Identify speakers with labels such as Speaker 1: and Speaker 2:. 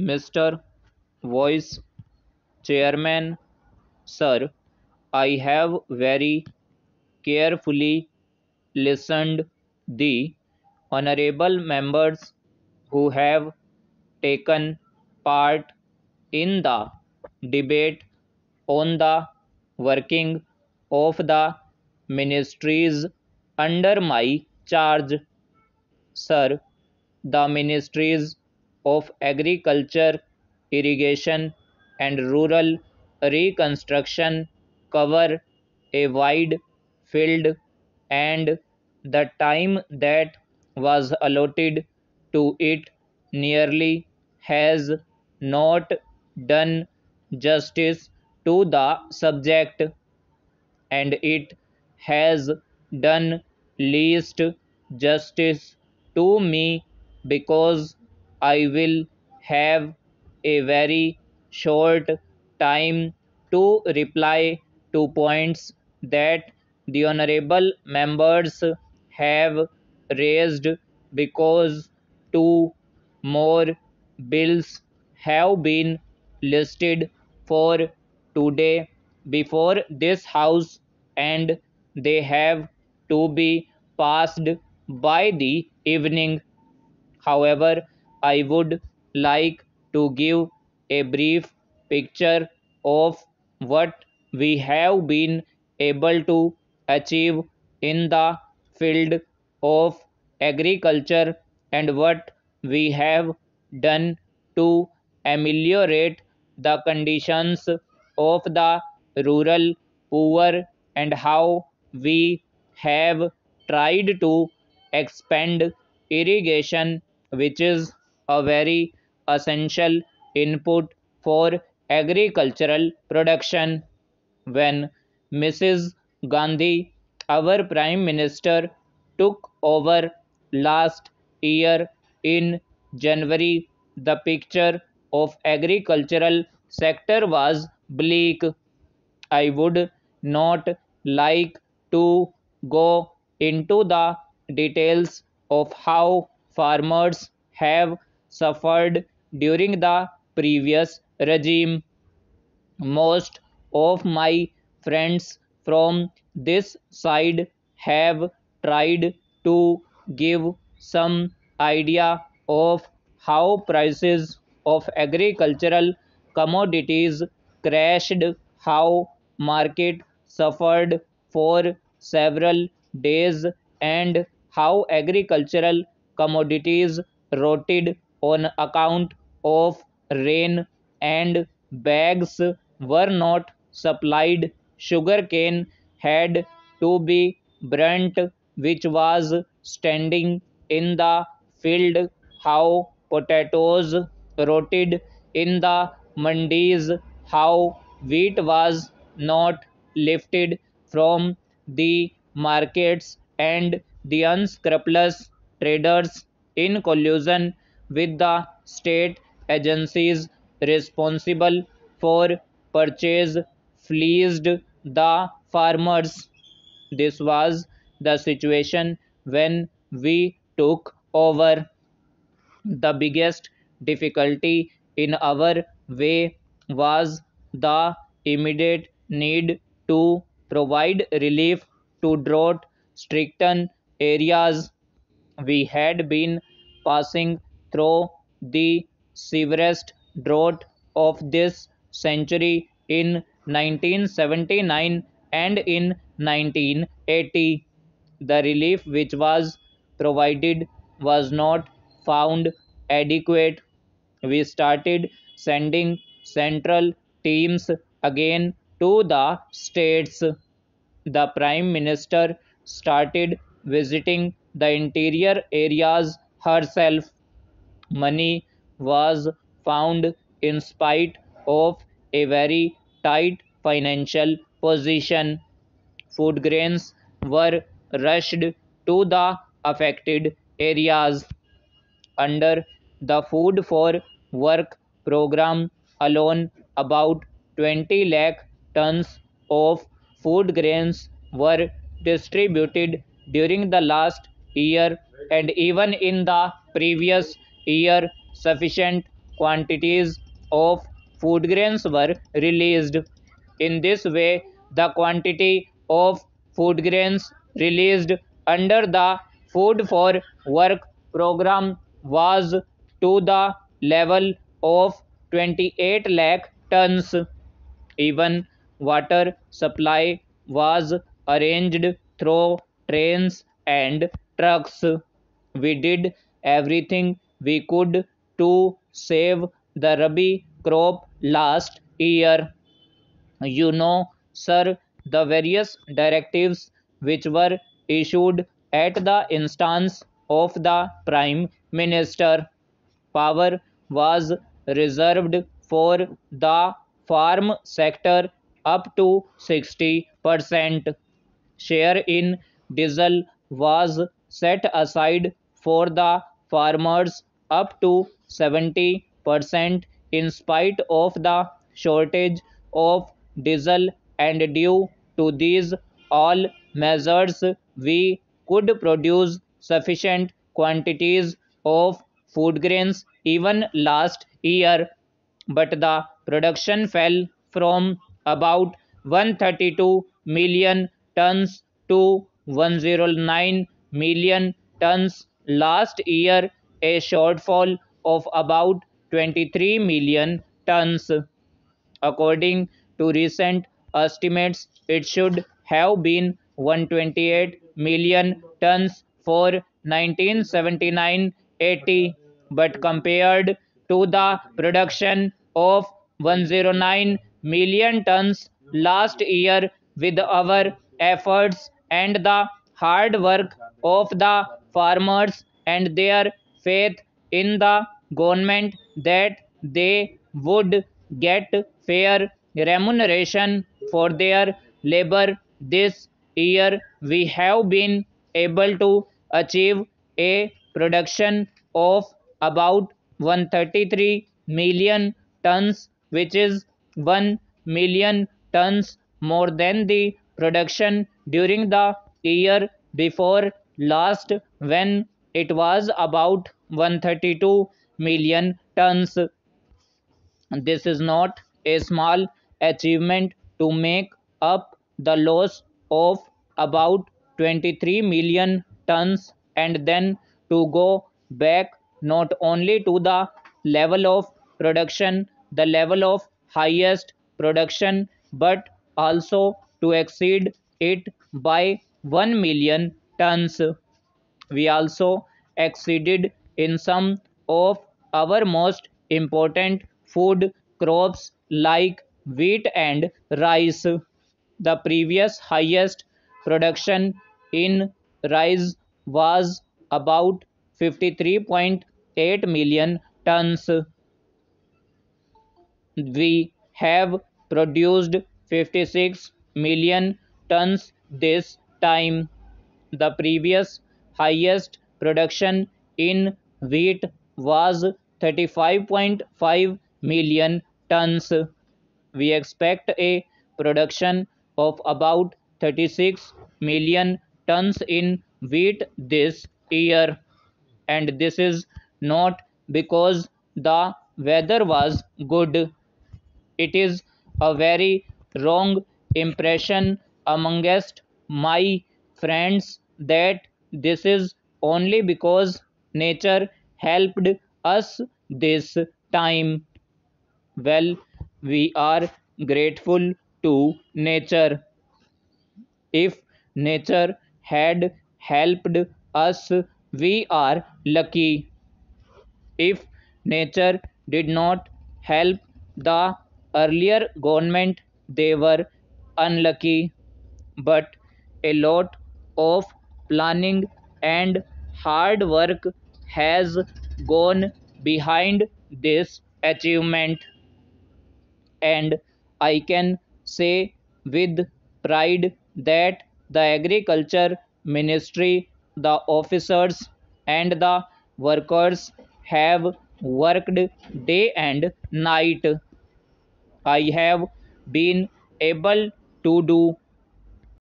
Speaker 1: Mr. Vice Chairman, Sir, I have very carefully listened the honorable members who have taken part in the debate on the working of the ministries under my charge. Sir, the Ministries of Agriculture, Irrigation and Rural Reconstruction cover a wide field, and the time that was allotted to it nearly has not done justice to the subject, and it has done least justice to me because I will have a very short time to reply to points that the honorable members have raised, because two more bills have been listed for today before this House, and they have to be passed by the evening. However, I would like to give a brief picture of what we have been able to achieve in the field of agriculture and what we have done to ameliorate the conditions of the rural poor, and how we have tried to expand irrigation, which is a very essential input for agricultural production. When Mrs. Gandhi, our Prime Minister, took over last year in January, the picture of agricultural sector was bleak. I would not like to go into the details of how farmers have suffered during the previous regime. Most of my friends from this side have tried to give some idea of how prices of agricultural commodities crashed, how market suffered for several days, and how agricultural commodities rotted on account of rain, and bags were not supplied. Sugarcane had to be burnt, which was standing in the field, how potatoes rotted in the mandis, how wheat was not lifted from the markets, and the unscrupulous traders, in collusion with the state agencies responsible for purchase, fleeced the farmers. This was the situation when we took over. The biggest difficulty in our way was the immediate need to provide relief to drought stricken areas. We had been passing through the severest drought of this century in 1979 and in 1980. The relief which was provided was not found adequate. We started sending central teams again to the states. The Prime Minister started visiting the interior areas herself. Money was found in spite of a very tight financial position. Food grains were rushed to the affected areas. Under the Food for Work program alone, about 20 lakh tons of food grains were distributed during the last year, and even in the previous year, sufficient quantities of food grains were released. In this way, the quantity of food grains released under the Food for Work program was to the level of 28 lakh tons. Even water supply was arranged through trains and trucks. We did everything we could to save the Rabi crop last year. You know, sir, the various directives which were issued at the instance of the Prime Minister. Power was reserved for the farm sector up to 60%. Share in diesel was set aside for the farmers up to 70% in spite of the shortage of diesel, and due to these all measures we could produce sufficient quantities of food grains even last year, but the production fell from about 132 million tons to 109 million tons last year, a shortfall of about 23 million tons. According to recent estimates, it should have been 128 million tons for 1979-80, but compared to the production of 109 million tons last year, with our efforts and the hard work of the farmers and their faith in the government that they would get fair remuneration for their labor, this year we have been able to achieve a production of about 133 million tons, which is 1 million tons more than the production during the year before last, when it was about 132 million tons. This is not a small achievement to make up the loss of about 23 million tons, and then to go back not only to the level of production, the level of highest production, but also to exceed it by 1 million tons. We also exceeded in some of our most important food crops like wheat and rice. The previous highest production in rice was about 53.8 million tons. We have produced 56 million tons this time. The previous highest production in wheat was 35.5 million tons. We expect a production of about 36 million tons in wheat this year, and this is not because the weather was good. It is a very wrong impression amongst my friends that this is only because nature helped us this time. Well, we are grateful to nature. If nature had helped us, we are lucky. If nature did not help the earlier government, they were unlucky. But a lot of planning and hard work has gone behind this achievement, and I can say with pride that the Agriculture Ministry, the officers, and the workers have worked day and night. I have been able to do